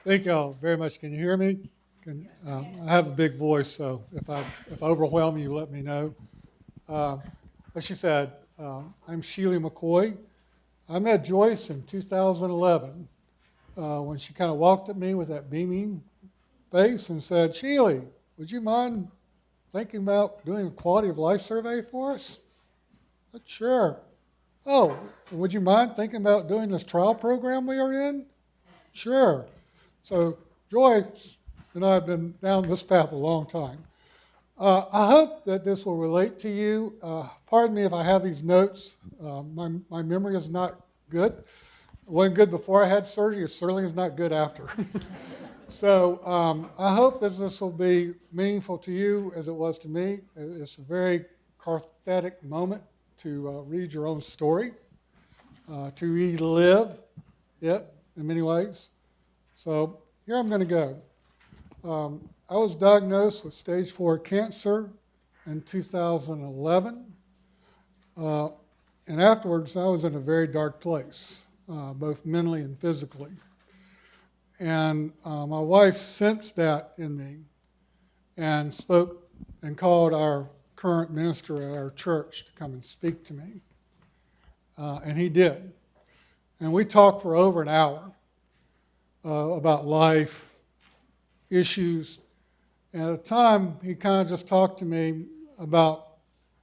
Thank y'all very much. Can you hear me? I have a big voice, so if I overwhelm you, let me know. Uh, as she said, I'm Shealy McCoy. I met Joyce in 2011 when she kind of walked at me with that beaming face and said, "Shealy, would you mind thinking about doing a quality of life survey for us?" I said, "Sure." "Oh, and would you mind thinking about doing this trial program we are in?" "Sure." So Joyce and I have been down this path a long time. I hope that this will relate to you. Pardon me if I have these notes. My memory is not good. It wasn't good before I had surgery. It certainly is not good after. So I hope that this will be meaningful to you as it was to me. It's a very cathartic moment to read your own story, to relive it in many ways. So here I'm going to go. I was diagnosed with stage 4 cancer in 2011. And afterwards, I was in a very dark place, both mentally and physically. And my wife sensed that in me and spoke and called our current minister at our church to come and speak to me. And he did. And we talked for over an hour about life, issues. And at the time, he kind of just talked to me about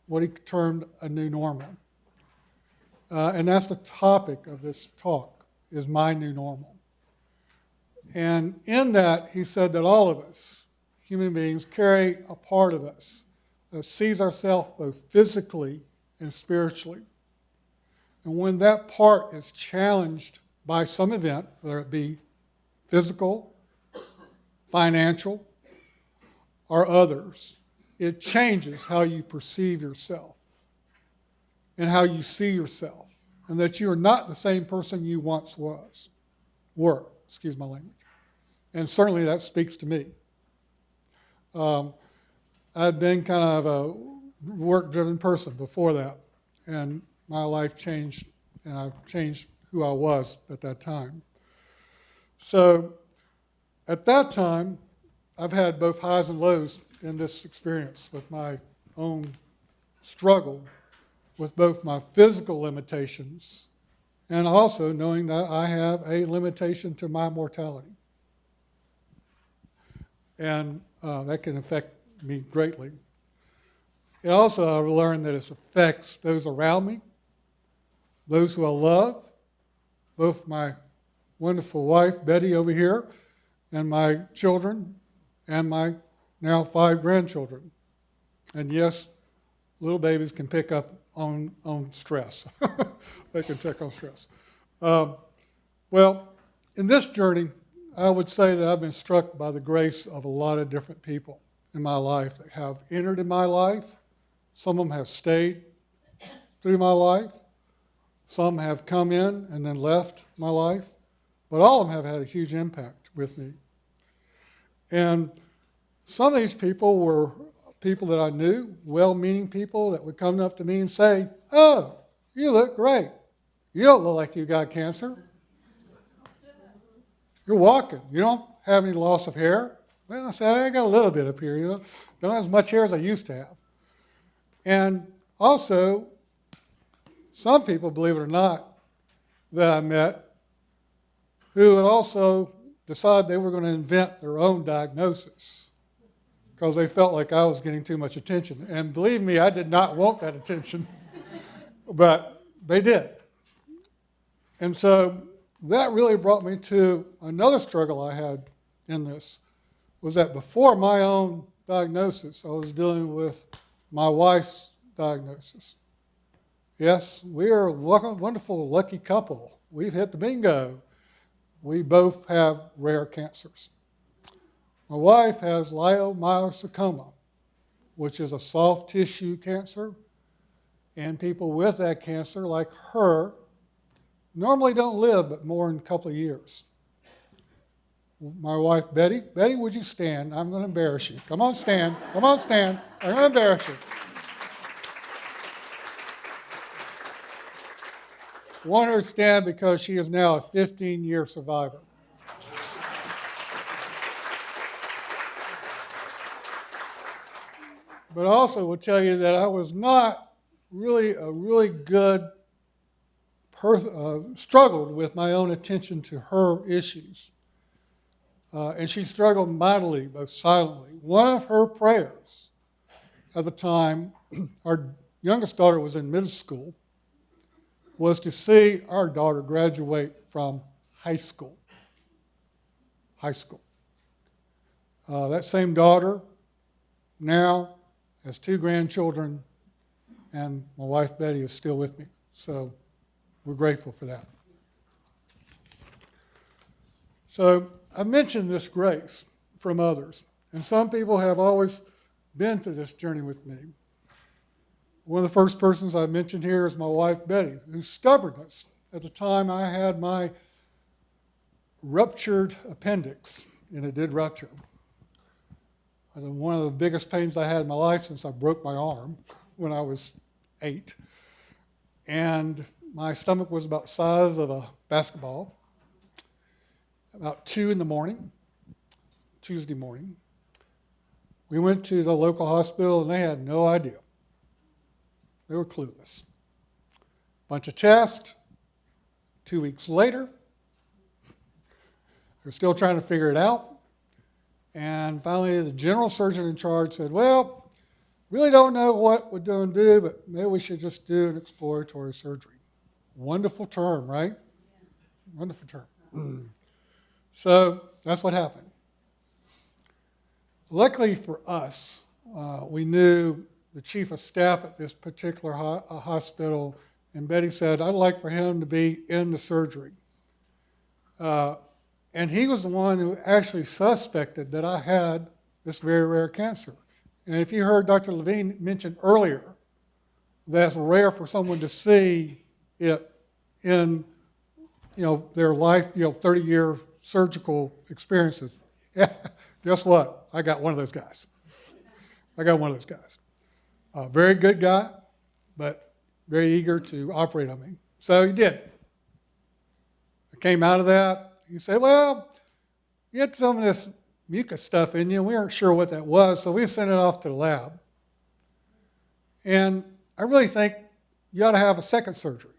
what he termed a new normal. And that's the topic of this talk, is my new normal. And in that, he said that all of us, human beings, carry a part of us that sees ourselves both physically and spiritually. And when that part is challenged by some event, whether it be physical, financial, or others, it changes how you perceive yourself and how you see yourself, and that you are not the same person you once were, excuse my language. And certainly that speaks to me. I'd been kind of a work-driven person before that, and my life changed, and I've changed who I was at that time. So at that time, I've had both highs and lows in this experience with my own struggle with both my physical limitations and also knowing that I have a limitation to my mortality. And that can affect me greatly. It also, I've learned that it affects those around me, those who I love, both my wonderful wife, Betty, over here, and my children, and my now 5 grandchildren. And yes, little babies can pick up on stress. They can pick on stress. Well, in this journey, I would say that I've been struck by the grace of a lot of different people in my life that have entered in my life. Some of them have stayed through my life. Some have come in and then left my life. But all of them have had a huge impact with me. And some of these people were people that I knew, well-meaning people that would come up to me and say, "Oh, you look great. You don't look like you got cancer. You're walking. You don't have any loss of hair." Well, I said, "I got a little bit up here, Don't have as much hair as I used to have." And also, some people, believe it or not, that I met who had also decided they were going to invent their own diagnosis because they felt like I was getting too much attention. And believe me, I did not want that attention, but they did. And so that really brought me to another struggle I had in this, was that before my own diagnosis, I was dealing with my wife's diagnosis. Yes, we are a wonderful, lucky couple. We've hit the bingo. We both have rare cancers. My wife has leiomyosarcoma, which is a soft tissue cancer, and people with that cancer, like her, normally don't live but more than a couple of years. My wife, Betty, would you stand? I'm going to embarrass you. Come on, stand. Come on, stand. I'm going to embarrass you. I want her to stand because she is now a 15-year survivor. but I also will tell you that I was not really a really good struggled with my own attention to her issues. And she struggled mightily, both silently. One of her prayers at the time, our youngest daughter was in middle school, was to see our daughter graduate from high school. High school. That same daughter now has 2 grandchildren, and my wife Betty is still with me. So we're grateful for that. So I mentioned this grace from others, and some people have always been through this journey with me. One of the first persons I mentioned here is my wife Betty, whose stubbornness at the time I had my ruptured appendix, and it did rupture. It was one of the biggest pains I had in my life since I broke my arm when I was 8. And my stomach was about the size of a basketball. About 2 in the morning, Tuesday morning, we went to the local hospital and they had no idea. They were clueless. Bunch of tests. 2 weeks later, they're still trying to figure it out. And finally, the general surgeon in charge said, well, really don't know what we're going to do, but maybe we should just do an exploratory surgery. Wonderful term, right? Wonderful term. So that's what happened. Luckily for us, we knew the chief of staff at this particular hospital, and Betty said, I'd like for him to be in the surgery. And he was the one who actually suspected that I had this very rare cancer. And if you heard Dr. Levine mention earlier, that's rare for someone to see it in, their life, 30-year surgical experiences. Guess what? I got one of those guys. Very good guy, but very eager to operate on me. So he did. I came out of that. He said, well, you had some of this mucus stuff in you. We weren't sure what that was, so we sent it off to the lab. And I really think you ought to have a second surgery.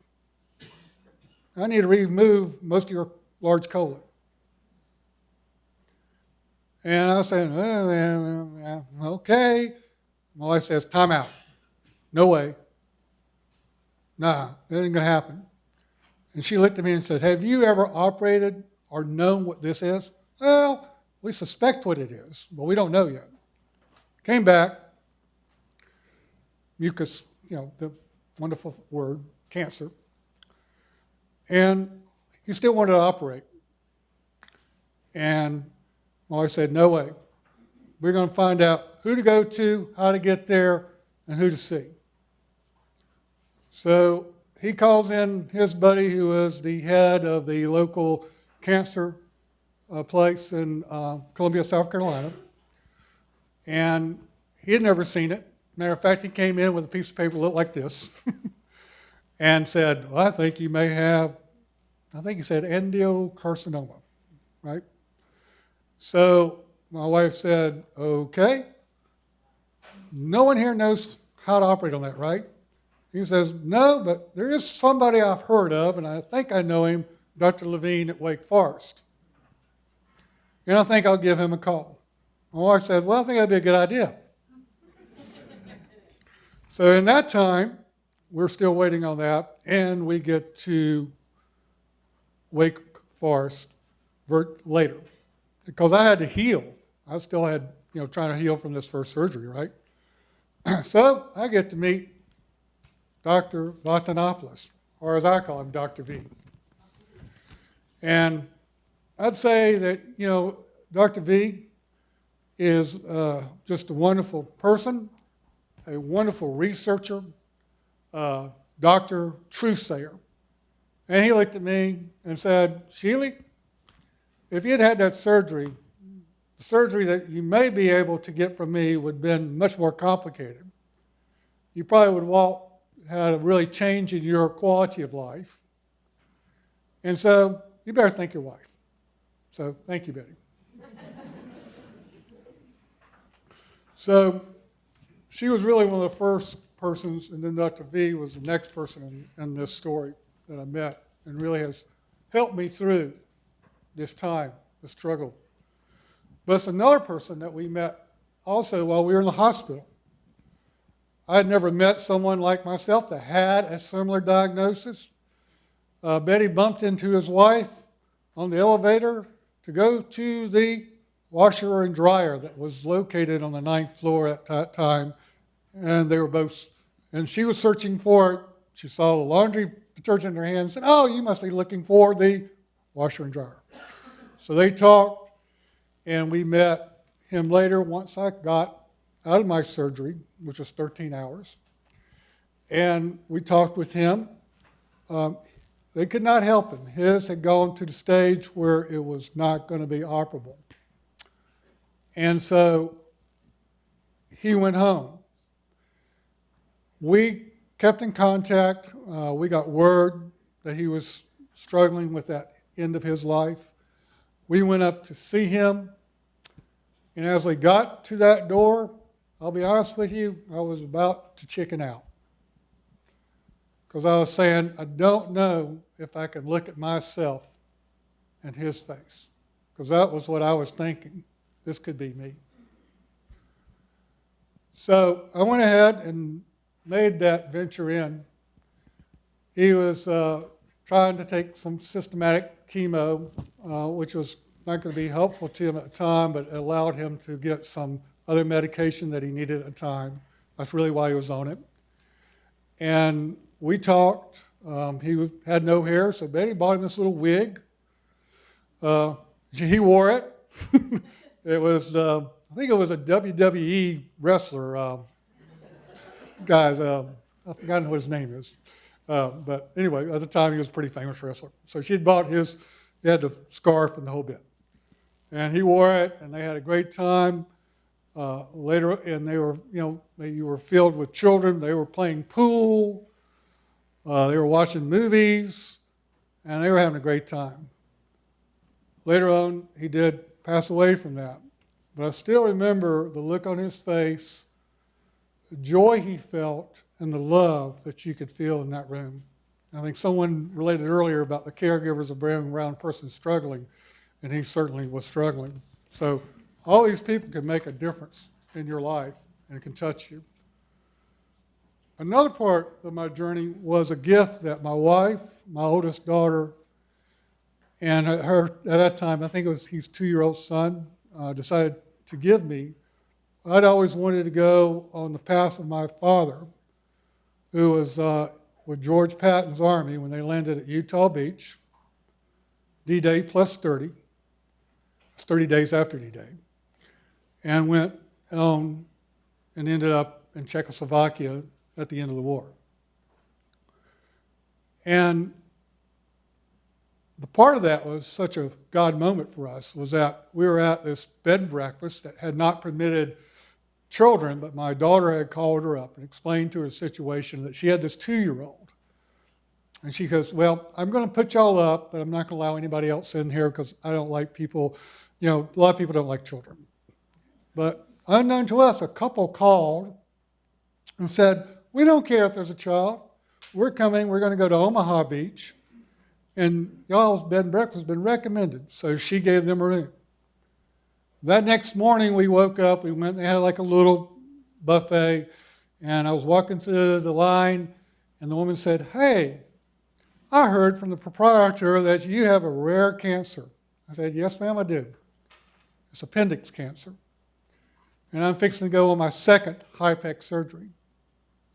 I need to remove most of your large colon. And I was saying, okay. My wife says, time out. No way. Nah, that ain't going to happen. And she looked at me and said, have you ever operated or known what this is? Well, we suspect what it is, but we don't know yet. Came back, mucus, the wonderful word, cancer. And he still wanted to operate. And my wife said, no way. We're going to find out who to go to, how to get there, and who to see. So he calls in his buddy who was the head of the local cancer place in Columbia, South Carolina. And he had never seen it. Matter of fact, he came in with a piece of paper that looked like this and said, well, I think you may have, he said endocarcinoma, right? So my wife said, okay. No one here knows how to operate on that, right? He says, no, but there is somebody I've heard of, and I think I know him, Dr. Levine at Wake Forest. And I think I'll give him a call. My wife said, well, I think that'd be a good idea. So in that time, we're still waiting on that, and we get to Wake Forest later. Because I had to heal. I still had, trying to heal from this first surgery, right? So I get to meet Dr. Vatanopoulos, or as I call him, Dr. V. And I'd say that, Dr. V is just a wonderful person, a wonderful researcher, doctor, truth-sayer. And he looked at me and said, Shealy, if you'd had that surgery, the surgery that you may be able to get from me would have been much more complicated. You probably would have had a really change in your quality of life. And so you better thank your wife. So thank you, Betty. So she was really one of the first persons, and then Dr. V was the next person in this story that I met, and really has helped me through this time, the struggle. But it's another person that we met also while we were in the hospital. I had never met someone like myself that had a similar diagnosis. Betty bumped into his wife on the elevator to go to the washer and dryer that was located on the 9th floor at that time. And they were both, and she was searching for it. She saw the laundry detergent in her hand and said, "Oh, you must be looking for the washer and dryer." So they talked, and we met him later once I got out of my surgery, which was 13 hours. And we talked with him. They could not help him. His had gone to the stage where it was not going to be operable. And so he went home. We kept in contact. We got word that he was struggling with that end of his life. We went up to see him. And as we got to that door, I'll be honest with you, I was about to chicken out. Because I was saying, I don't know if I can look at myself in his face. Because that was what I was thinking. This could be me. So I went ahead and made that venture in. He was trying to take some systematic chemo, which was not going to be helpful to him at the time, but it allowed him to get some other medication that he needed at the time. That's really why he was on it. And we talked. He had no hair, so Betty bought him this little wig. He wore it. It was, I think it was a WWE wrestler. Guys, I've forgotten what his name is. But anyway, at the time he was a pretty famous wrestler. So she'd bought his, he had the scarf and the whole bit. And he wore it, and they had a great time. Later, and they were, you were filled with children. They were playing pool. They were watching movies, and they were having a great time. Later on, he did pass away from that. But I still remember the look on his face, the joy he felt, and the love that you could feel in that room. I think someone related earlier about the caregivers of being around a person struggling, and he certainly was struggling. So all these people can make a difference in your life, and it can touch you. Another part of my journey was a gift that my wife, my oldest daughter, and her, at that time, I think it was his 2-year-old son, decided to give me. I'd always wanted to go on the path of my father, who was with George Patton's army when they landed at Utah Beach, D-Day plus 30. It's 30 days after D-Day. And went on and ended up in Czechoslovakia at the end of the war. And the part of that was such a God moment for us was that we were at this bed and breakfast that had not permitted children, but my daughter had called her up and explained to her the situation that she had this 2-year-old. And she goes, "Well, I'm going to put y'all up, but I'm not going to allow anybody else in here because I don't like people, a lot of people don't like children." But unknown to us, a couple called and said, "We don't care if there's a child. We're coming. We're going to go to Omaha Beach. And y'all's bed and breakfast has been recommended." So she gave them a room. That next morning we woke up. We went, they had like a little buffet. And I was walking through the line, and the woman said, "Hey, I heard from the proprietor that you have a rare cancer." I said, "Yes, ma'am, I do. It's appendix cancer. And I'm fixing to go on my second high-tech surgery."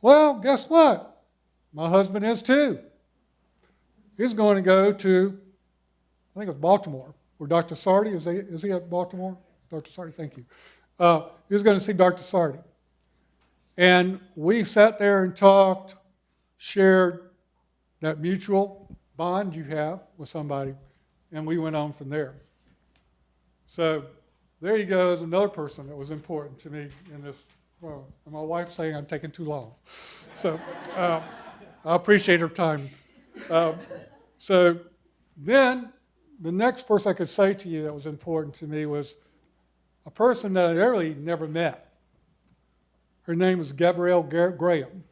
"Well, guess what? My husband is too. He's going to go to, I think it's Baltimore, where Dr. Sardi, is he at Baltimore? Dr. Sardi, thank you. He's going to see Dr. Sardi. And we sat there and talked, shared that mutual bond you have with somebody, and we went on from there. So there you go, is another person that was important to me in this. Well, and my wife's saying I'm taking too long. So I appreciate her time. So then the next person I could say to you that was important to me was a person that I really never met. Her name is Gabrielle Graham,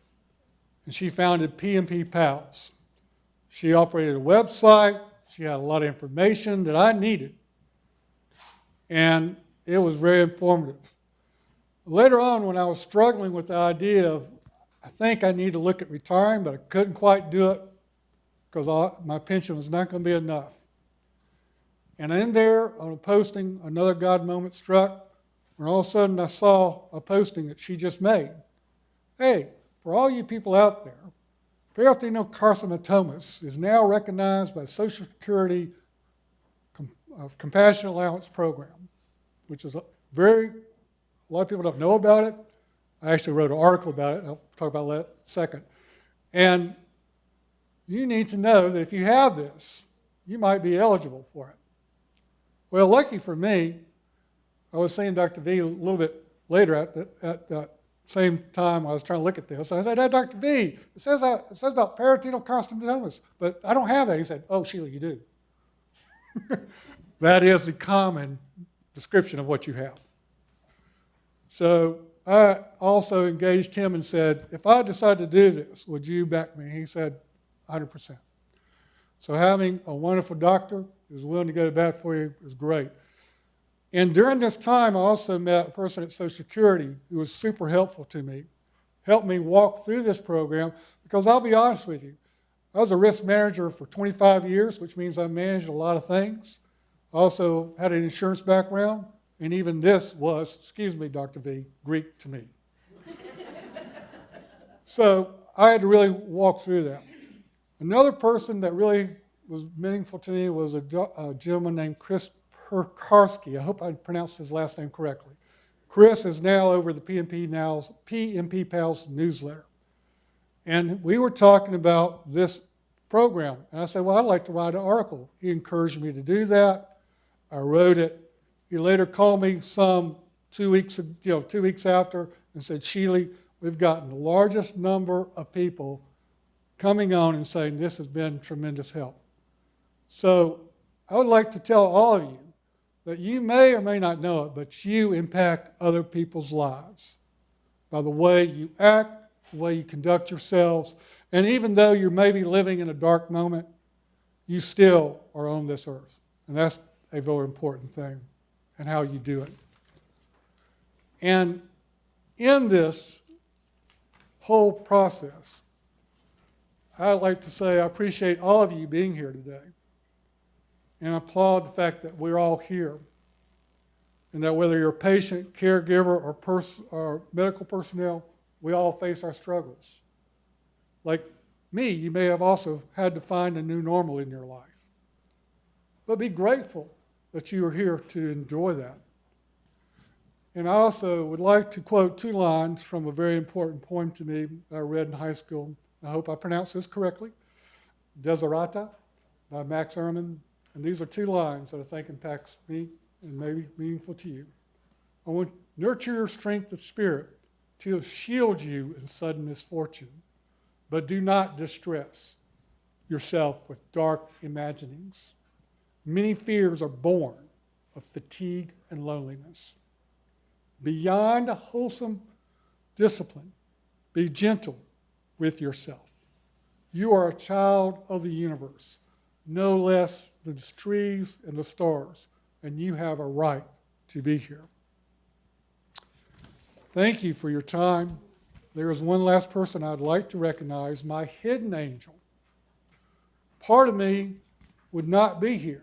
and she founded PMP Pals. She operated a website. She had a lot of information that I needed, and it was very informative. Later on, when I was struggling with the idea of, I think I need to look at retiring, but I couldn't quite do it because my pension was not going to be enough. And in there, on a posting, another God moment struck, and all of a sudden I saw a posting that she just made. Hey, for all you people out there, peritoneal carcinomas is now recognized by Social Security Compassionate Allowance Program, which is a lot of people don't know about it. I actually wrote an article about it. I'll talk about that in a second. And you need to know that if you have this, you might be eligible for it. Well, lucky for me, I was seeing Dr. V a little bit later at that same time I was trying to look at this. I said, hey, Dr. V, it says about peritoneal carcinomas, but I don't have that. He said, oh, Shealy, you do. That is the common description of what you have. So I also engaged him and said, if I decide to do this, would you back me? He said, 100%. So having a wonderful doctor who's willing to go to bat for you is great. And during this time, I also met a person at Social Security who was super helpful to me, helped me walk through this program, because I'll be honest with you, I was a risk manager for 25 years, which means I managed a lot of things. I also had an insurance background, and even this was, excuse me, Dr. V, Greek to me. So I had to really walk through that. Another person that really was meaningful to me was a gentleman named Chris Perkarski. I hope I pronounced his last name correctly. Chris is now over the PMP Pals newsletter. And we were talking about this program. And I said, well, I'd like to write an article. He encouraged me to do that. I wrote it. He later called me some 2 weeks after and said, Shealy, we've gotten the largest number of people coming on and saying this has been tremendous help. So I would like to tell all of you that you may or may not know it, but you impact other people's lives by the way you act, the way you conduct yourselves, and even though you're maybe living in a dark moment, you still are on this earth. And that's a very important thing, and how you do it. And in this whole process, I'd like to say I appreciate all of you being here today. And I applaud the fact that we're all here. And that whether you're a patient, caregiver, or medical personnel, we all face our struggles. Like me, you may have also had to find a new normal in your life. But be grateful that you are here to enjoy that. And I also would like to quote 2 lines from a very important poem to me that I read in high school. I hope I pronounced this correctly. Desiderata by Max Ehrmann. And these are 2 lines that I think impacts me and may be meaningful to you. I want to nurture your strength of spirit to shield you in sudden misfortune, but do not distress yourself with dark imaginings. Many fears are born of fatigue and loneliness. Beyond a wholesome discipline, be gentle with yourself. You are a child of the universe, no less than the trees and the stars, and you have a right to be here. Thank you for your time. There is one last person I'd like to recognize, my hidden angel. Part of me would not be here,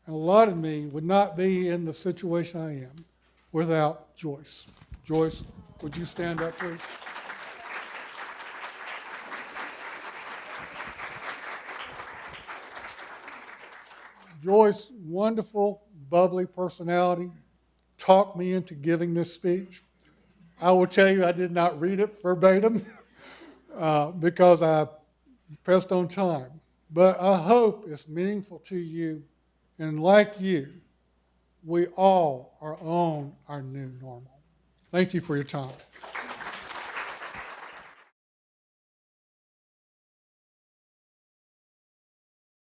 and a lot of me would not be in the situation I am without Joyce. Joyce, would you stand up, please? Joyce, wonderful, bubbly personality, talked me into giving this speech. I will tell you I did not read it verbatim because I pressed on time. But I hope it's meaningful to you, and like you, we all are on our new normal. Thank you for your time.